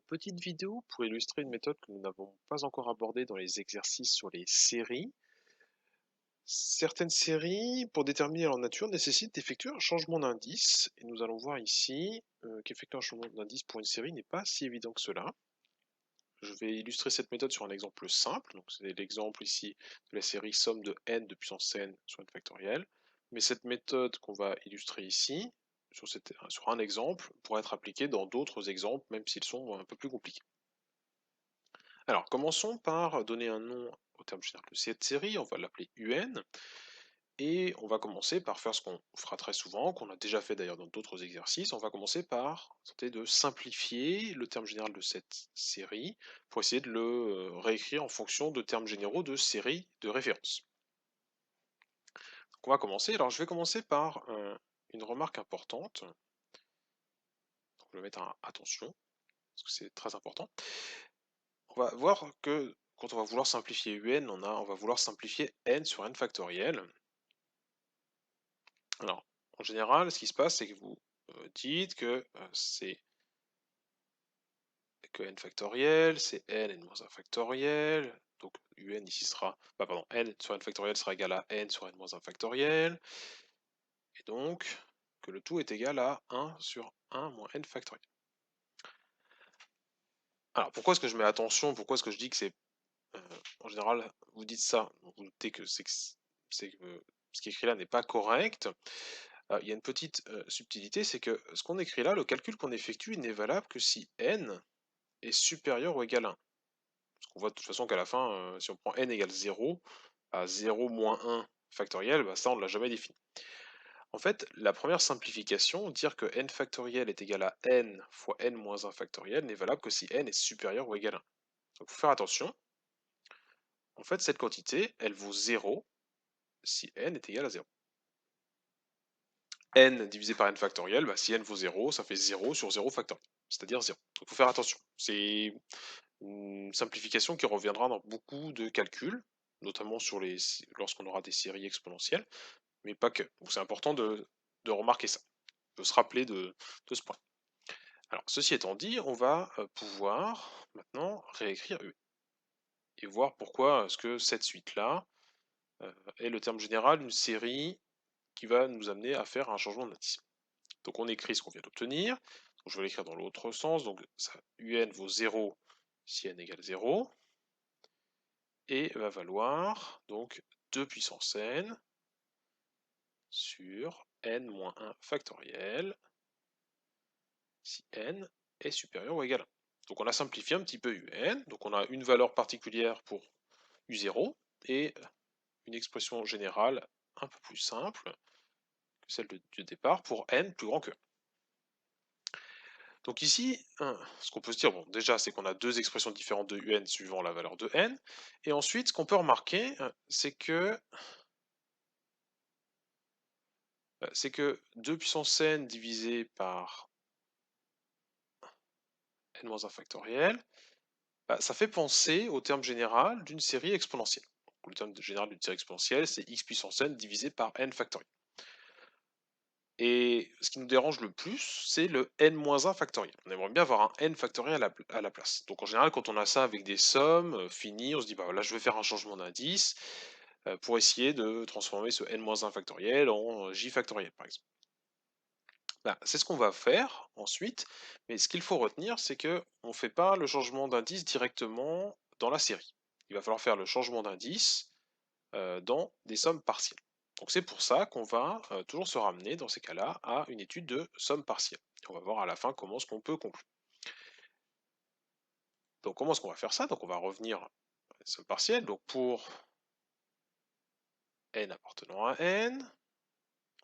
Petite vidéo pour illustrer une méthode que nous n'avons pas encore abordée dans les exercices sur les séries. Certaines séries, pour déterminer leur nature, nécessitent d'effectuer un changement d'indice, et nous allons voir ici qu'effectuer un changement d'indice pour une série n'est pas si évident que cela. Je vais illustrer cette méthode sur un exemple simple, donc c'est l'exemple ici de la série somme de n de puissance n sur n factoriel, mais cette méthode qu'on va illustrer ici, sur un exemple, pourra être appliquée dans d'autres exemples, même s'ils sont un peu plus compliqués. Alors, commençons par donner un nom au terme général de cette série, on va l'appeler UN, et on va commencer par faire ce qu'on fera très souvent, qu'on a déjà fait d'ailleurs dans d'autres exercices, on va commencer par tenter de simplifier le terme général de cette série, pour essayer de le réécrire en fonction de termes généraux de série de référence. Donc on va commencer, alors je vais commencer par une remarque importante, donc je vais mettre un attention, parce que c'est très important. On va voir que quand on va vouloir simplifier UN, on va vouloir simplifier n sur n factoriel. Alors, en général, ce qui se passe, c'est que vous dites que c'est que n factoriel, c'est n moins 1 factoriel, donc UN ici sera, pardon, n sur n factoriel sera égal à n sur n moins 1 factoriel, et donc que le tout est égal à 1 sur 1 moins n factoriel. Alors, pourquoi est-ce que je mets attention, pourquoi est-ce que je dis que c'est en général, vous dites ça, vous notez que c'est que ce qui est écrit là n'est pas correct. Il y a une petite subtilité, c'est que ce qu'on écrit là, le calcul qu'on effectue, il n'est valable que si n est supérieur ou égal à 1. Parce qu'on voit de toute façon qu'à la fin, si on prend n égale 0, à 0 moins 1 factoriel, bah ça on ne l'a jamais défini. En fait, la première simplification, dire que n factoriel est égal à n fois n moins 1 factoriel, n'est valable que si n est supérieur ou égal à 1. Donc il faut faire attention. En fait, cette quantité, elle vaut 0 si n est égal à 0. N divisé par n factoriel, bah, si n vaut 0, ça fait 0 sur 0 factoriel, c'est-à-dire 0. Donc il faut faire attention. C'est une simplification qui reviendra dans beaucoup de calculs, notamment lorsqu'on aura des séries exponentielles, mais pas que. Donc c'est important de remarquer ça, de se rappeler de ce point. Alors, ceci étant dit, on va pouvoir maintenant réécrire UE et voir pourquoi est-ce que cette suite-là est le terme général d'une série qui va nous amener à faire un changement d'indice. Donc on écrit ce qu'on vient d'obtenir, je vais l'écrire dans l'autre sens, donc ça, UN vaut 0 si n égale 0, et va valoir donc 2 puissance n sur n-1 factoriel si n est supérieur ou égal à 1. Donc on a simplifié un petit peu UN, donc on a une valeur particulière pour U0 et une expression générale un peu plus simple que celle du départ pour n plus grand que 1. Donc ici, ce qu'on peut se dire, bon, déjà, c'est qu'on a deux expressions différentes de UN suivant la valeur de n, et ensuite, ce qu'on peut remarquer, c'est que 2 puissance n divisé par n-1 factoriel, ça fait penser au terme général d'une série exponentielle. Le terme général d'une série exponentielle, c'est x puissance n divisé par n factoriel. Et ce qui nous dérange le plus, c'est le n-1 factoriel. On aimerait bien avoir un n factoriel à la place. Donc en général, quand on a ça avec des sommes finies, on se dit, bah là, je vais faire un changement d'indice pour essayer de transformer ce n-1 factoriel en j factoriel, par exemple. C'est ce qu'on va faire ensuite, mais ce qu'il faut retenir, c'est qu'on ne fait pas le changement d'indice directement dans la série. Il va falloir faire le changement d'indice dans des sommes partielles. Donc c'est pour ça qu'on va toujours se ramener dans ces cas-là à une étude de somme partielle. On va voir à la fin comment est-ce qu'on peut conclure. Donc comment est-ce qu'on va faire ça? Donc on va revenir à la somme partielle. Donc pour n appartenant à n,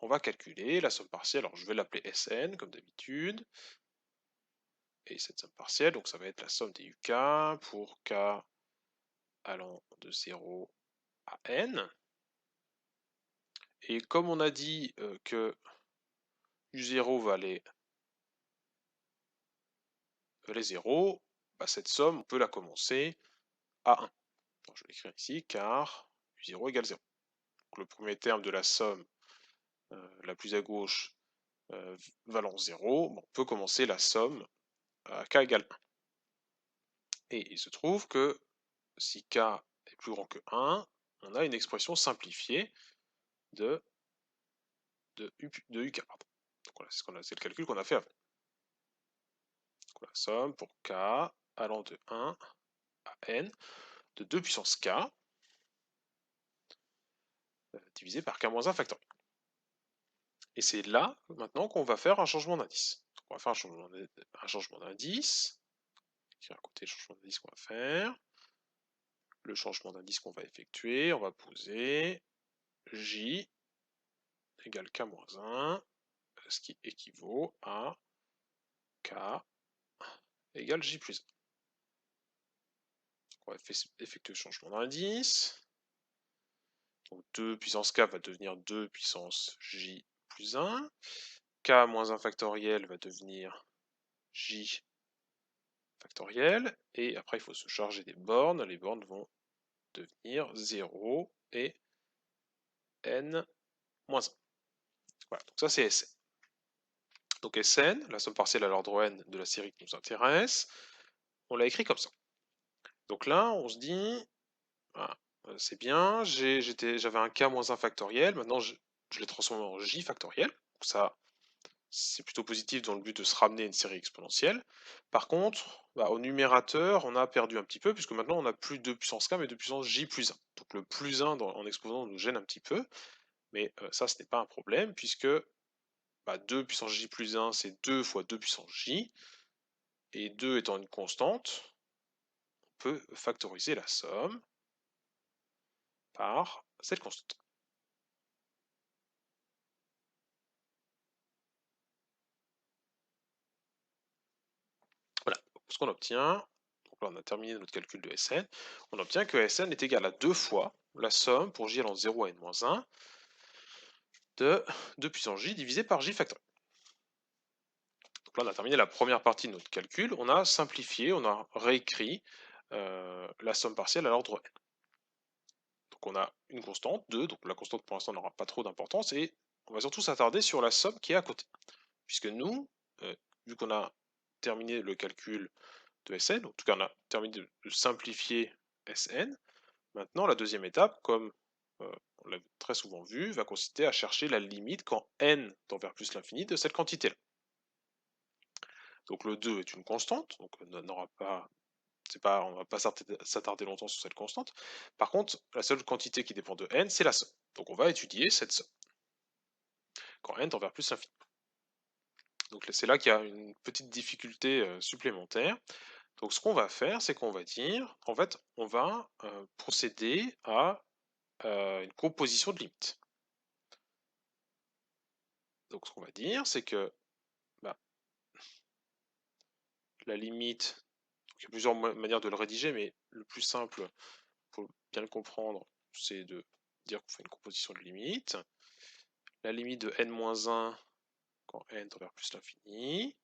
on va calculer la somme partielle. Alors je vais l'appeler Sn comme d'habitude. Et cette somme partielle, donc ça va être la somme des UK pour k allant de 0 à n. Et comme on a dit que U0 valait 0, cette somme, on peut la commencer à 1. Donc, je vais l'écrire ici, car U0 égale 0. Donc, le premier terme de la somme, la plus à gauche, valant 0, on peut commencer la somme à k égale 1. Et il se trouve que si k est plus grand que 1, on a une expression simplifiée de uk. Pardon. Donc voilà, c'est le calcul qu'on a fait avant. Donc la somme pour k allant de 1 à n de 2 puissance k divisé par k-1 factoriel. Et c'est là, maintenant, qu'on va faire un changement d'indice. On va faire un changement d'indice. À côté le changement d'indice qu'on va faire. Le changement d'indice qu'on va effectuer, on va poser j égale k-1, ce qui équivaut à k égale j plus 1. On va effectuer le changement d'indice. Donc 2 puissance k va devenir 2 puissance j plus 1. K moins 1 factoriel va devenir j factoriel. Et après, il faut se charger des bornes. Les bornes vont devenir 0 et n moins 1. Voilà, donc ça c'est Sn. Donc Sn, la somme partielle à l'ordre n de la série qui nous intéresse, on l'a écrit comme ça. Donc là, on se dit, voilà, c'est bien, j'avais un k moins 1 factoriel, maintenant je l'ai transformé en j factoriel. Donc ça, c'est plutôt positif dans le but de se ramener à une série exponentielle. Par contre, au numérateur, on a perdu un petit peu, puisque maintenant on n'a plus 2 puissance k, mais 2 puissance j plus 1. Donc le plus 1 en exposant nous gêne un petit peu, mais ça, ce n'est pas un problème, puisque 2 puissance j plus 1, c'est 2 fois 2 puissance j, et 2 étant une constante, on peut factoriser la somme par cette constante. Voilà, ce qu'on obtient, donc là on a terminé notre calcul de Sn, on obtient que Sn est égal à 2 fois la somme pour j allant de 0 à n-1 de 2 puissance j divisé par j factoriel. Donc là on a terminé la première partie de notre calcul, on a simplifié, on a réécrit la somme partielle à l'ordre n. Donc on a une constante, 2, donc la constante pour l'instant n'aura pas trop d'importance, et on va surtout s'attarder sur la somme qui est à côté. Puisque nous, vu qu'on a terminé le calcul de Sn, en tout cas on a terminé de simplifier Sn, maintenant la deuxième étape, comme on l'a très souvent vu, va consister à chercher la limite quand n tend vers plus l'infini de cette quantité-là. Donc le 2 est une constante, donc on n'aura pas on ne va pas s'attarder longtemps sur cette constante. Par contre, la seule quantité qui dépend de n, c'est la somme. Donc on va étudier cette somme, quand n tend vers plus l'infini. Donc c'est là qu'il y a une petite difficulté supplémentaire. Donc ce qu'on va faire, c'est qu'on va dire, en fait, on va procéder à une composition de limites. Donc ce qu'on va dire, c'est que la limite, il y a plusieurs manières de le rédiger, mais le plus simple, pour bien le comprendre, c'est de dire qu'on fait une composition de limites. La limite de n-1 quand n tend vers plus l'infini,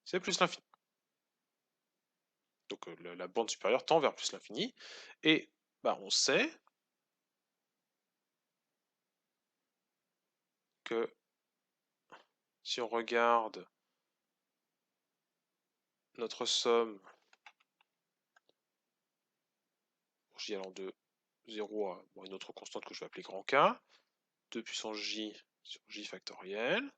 c'est plus l'infini. Donc la bande supérieure tend vers plus l'infini. Et on sait que si on regarde notre somme pour j allant de 0 à une autre constante que je vais appeler grand K, 2 puissance j sur j factoriel.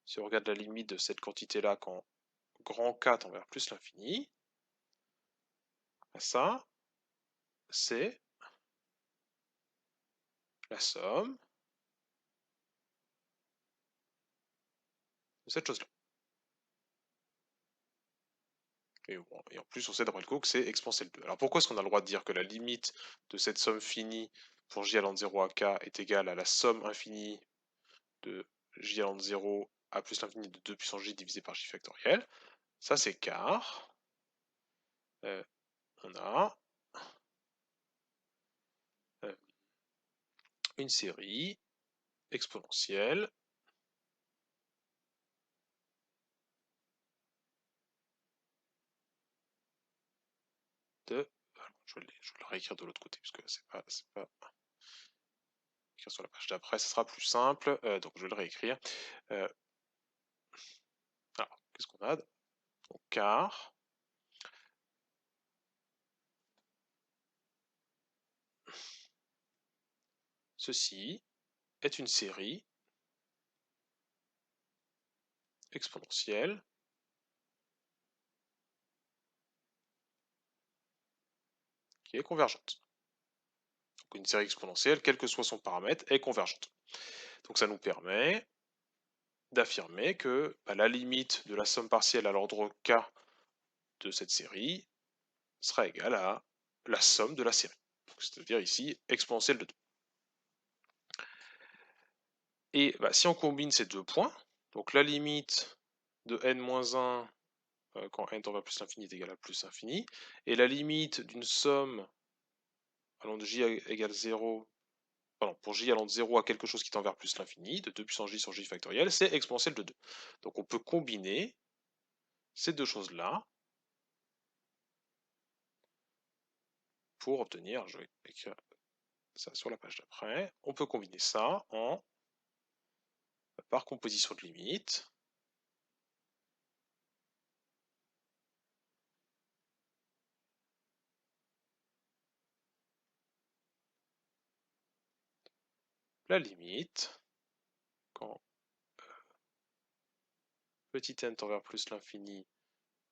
Si on regarde la limite de cette quantité-là quand grand K tend vers plus l'infini, ça, c'est la somme de cette chose-là. Et en plus, on sait d'après le cours que c'est exponentielle 2. Alors pourquoi est-ce qu'on a le droit de dire que la limite de cette somme finie pour j allant de 0 à k est égale à la somme infinie de j allant de 0 à plus l'infini de 2 puissance j divisé par j factoriel? Ça, c'est car on a une série exponentielle de... Je vais le réécrire de l'autre côté, parce que c'est pas écrire sur la page d'après, ce sera plus simple, donc je vais le réécrire. Alors, qu'est-ce qu'on a? Donc, car ceci est une série exponentielle qui est convergente. Donc une série exponentielle, quel que soit son paramètre, est convergente. Donc ça nous permet d'affirmer que la limite de la somme partielle à l'ordre k de cette série sera égale à la somme de la série. C'est-à-dire ici exponentielle de 2. Et si on combine ces deux points, donc la limite de n-1 quand n tend vers plus l'infini est égal à plus l'infini, et la limite d'une somme allant de j égale 0, pardon, pour j allant de 0 à quelque chose qui tend vers plus l'infini, de 2 puissance j sur j factoriel, c'est exponentielle de 2. Donc on peut combiner ces deux choses-là pour obtenir, je vais écrire ça sur la page d'après, on peut combiner ça par composition de limites. La limite, quand petit n tend vers plus l'infini,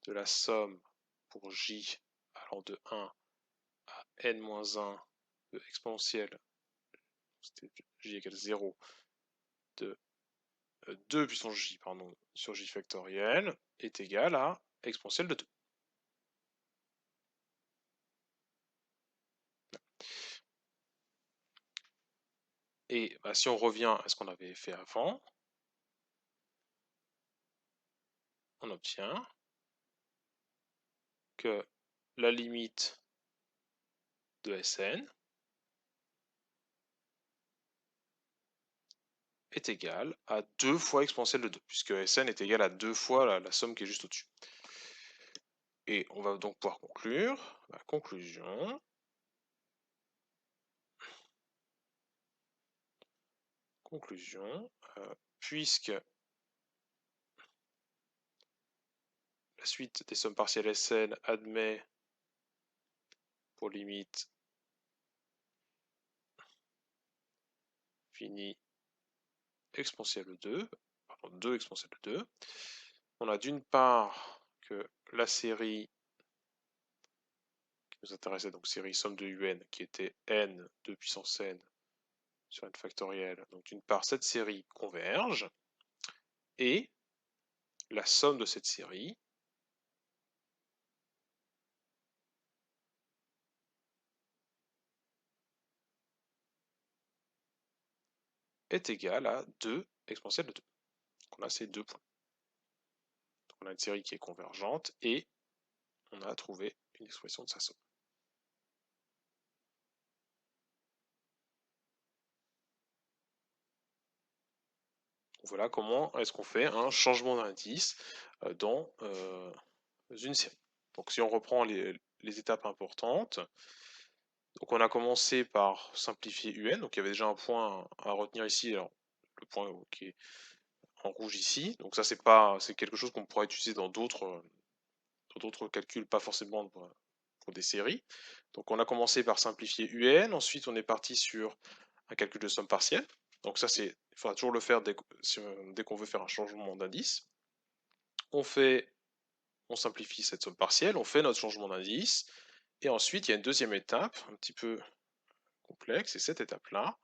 de la somme pour j allant de 1 à n-1 de exponentielle, j égale 0, de 2 puissance j sur j factoriel est égal à exponentielle de 2. Et si on revient à ce qu'on avait fait avant, on obtient que la limite de Sn est égale à 2 fois exponentielle de 2, puisque Sn est égal à 2 fois la somme qui est juste au-dessus. Et on va donc pouvoir conclure, la conclusion, puisque la suite des sommes partielles Sn admet pour limite finie exponentielle de 2, pardon, 2 exponentielle de 2, on a d'une part que la série qui nous intéressait, donc série somme de un, qui était n 2 puissance n sur n factoriel, donc d'une part cette série converge, et la somme de cette série est égale à 2 exponentielle de 2. Donc on a ces deux points. Donc on a une série qui est convergente et on a trouvé une expression de sa somme. Voilà comment est-ce qu'on fait un changement d'indice dans une série. Donc si on reprend les étapes importantes, donc on a commencé par simplifier UN, donc il y avait déjà un point à retenir ici, alors, le point qui est en rouge ici, donc ça c'est quelque chose qu'on pourra utiliser dans d'autres calculs, pas forcément pour des séries. Donc on a commencé par simplifier UN, ensuite on est parti sur un calcul de somme partielle, donc ça il faudra toujours le faire dès qu'on veut faire un changement d'indice. On simplifie cette somme partielle, on fait notre changement d'indice, et ensuite il y a une deuxième étape, un petit peu complexe, et cette étape-là,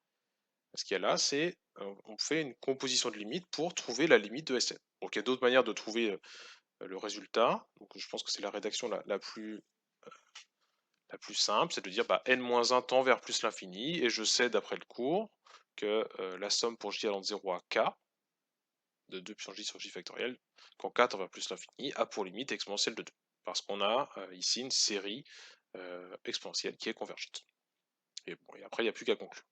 ce qu'il y a là, c'est on fait une composition de limites pour trouver la limite de Sn. Donc il y a d'autres manières de trouver le résultat, donc je pense que c'est la rédaction la plus simple, c'est de dire n-1 tend vers plus l'infini, et je sais d'après le cours que la somme pour j allant de 0 à k, de 2 puissance j sur j factoriel, quand k tend vers plus l'infini, a pour limite exponentielle de 2. Parce qu'on a ici une série exponentielle qui est convergente. Et après, il n'y a plus qu'à conclure.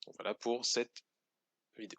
Donc voilà pour cette vidéo.